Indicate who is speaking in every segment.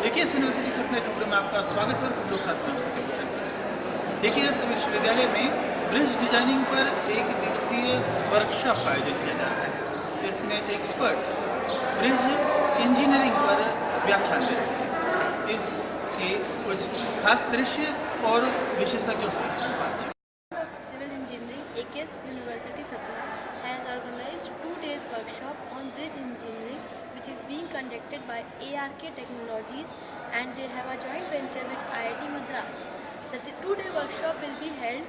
Speaker 1: AKS university Satna खबरों में आपका स्वागत है। कुछ लोग साथ में सत्यभूषण सिंह। एकेएस विश्वविद्यालय में ब्रिज डिजाइनिंग पर एक दिवसीय वर्कशॉप का आयोजन किया जा रहा है। इसमें एक्सपर्ट ब्रिज इंजीनियरिंग पर व्याख्यान दे रहे हैं। इसके कुछ खास दृश्य और विशेषज्ञों से बातचीत।
Speaker 2: Civil Engineering, AKS University Satna has organized 2 days workshop on bridge engineering, which is being conducted by ARK Technologies, and they have a joint venture with IIT Madras. The 2-day workshop will be held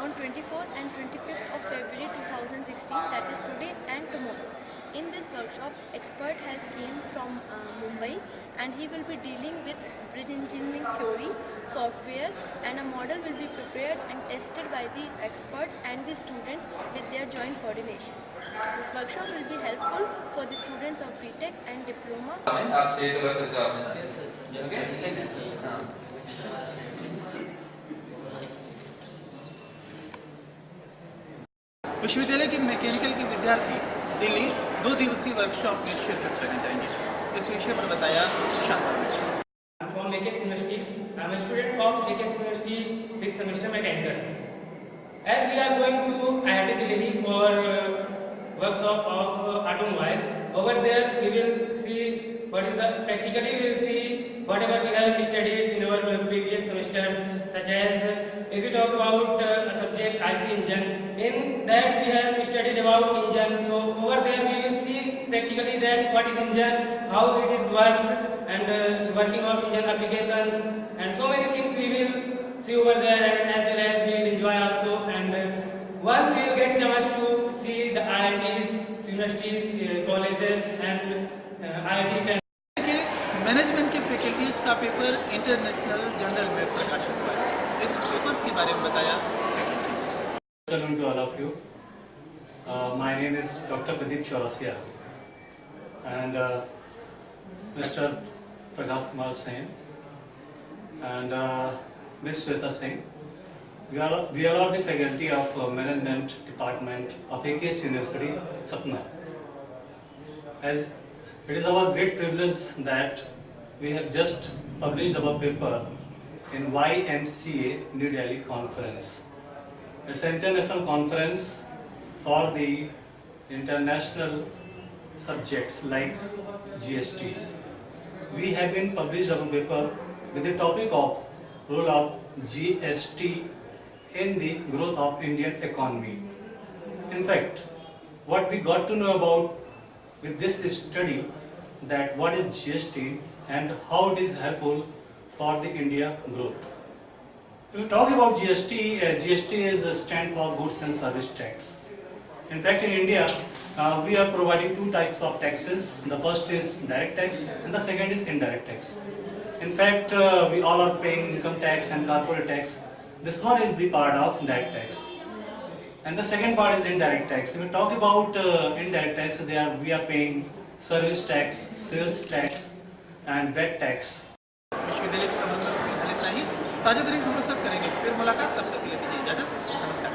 Speaker 2: on 24th and 25th of February 2016, that is today and tomorrow. In this workshop, expert has came from Mumbai, and he will be dealing with bridge engineering theory, software, and a model will be prepared and tested by the expert and the students with their joint coordination. This workshop will be helpful for the students of BTech and Diploma.
Speaker 3: आप ये तो कर सकते हो आपने
Speaker 1: विश्वविद्यालय के mechanical के विद्यार्थी दिल्ली 2 दिवसीय वर्कशॉप में शिरकत करने जाएंगे। इस विषय पर बताया शाह ने।
Speaker 4: From AKS University, I am a student of AKS University 6th semester mechanical. As we are going to IIT Delhi for workshop of automobile, over there we will see what is the practically we will see whatever we have studied in our previous semesters, such as if we talk about a subject IC engine, in that we have studied about engine. So over there we will see practically that what is engine, how it is works, and working of engine applications, and so many things we will see over there, and as well as we will enjoy also. And once we will get chance to see the IITs, universities, colleges, and IIT
Speaker 1: management के faculties का paper international journal में प्रकाशित हुआ है। इस papers के बारे में बताया faculty.
Speaker 5: Hello to all of you. My name is Dr. Pradeep Chaurasia and Mr. Prakash Kumar Singh and Ms. Shweta Singh. We are all the faculty of Management Department of AKS University, Satna. As it is our great privilege that we have just published our paper in YMCA New Delhi conference. It's an international conference for the international subjects like GSTs. We have been published our paper with the topic of role of GST in the growth of Indian economy. In fact, what we got to know about with this study that what is GST and how it is helpful for the India growth. If we talk about GST, GST is a stand for goods and service tax. In fact, in India, we are providing 2 types of taxes. The first is direct tax and the second is indirect tax. In fact, we all are paying income tax and corporate tax. This one is the part of direct tax. And the second part is indirect tax. If we talk about indirect tax, we are paying service tax, sales tax, and VAT tax.
Speaker 1: विश्वविद्यालय की खबरों में फिलहाल इतना ही। ताजा तरीन खबरों से करेंगे फिर मुलाकात। तब तक के लिए दीजिए इजाजत। नमस्कार।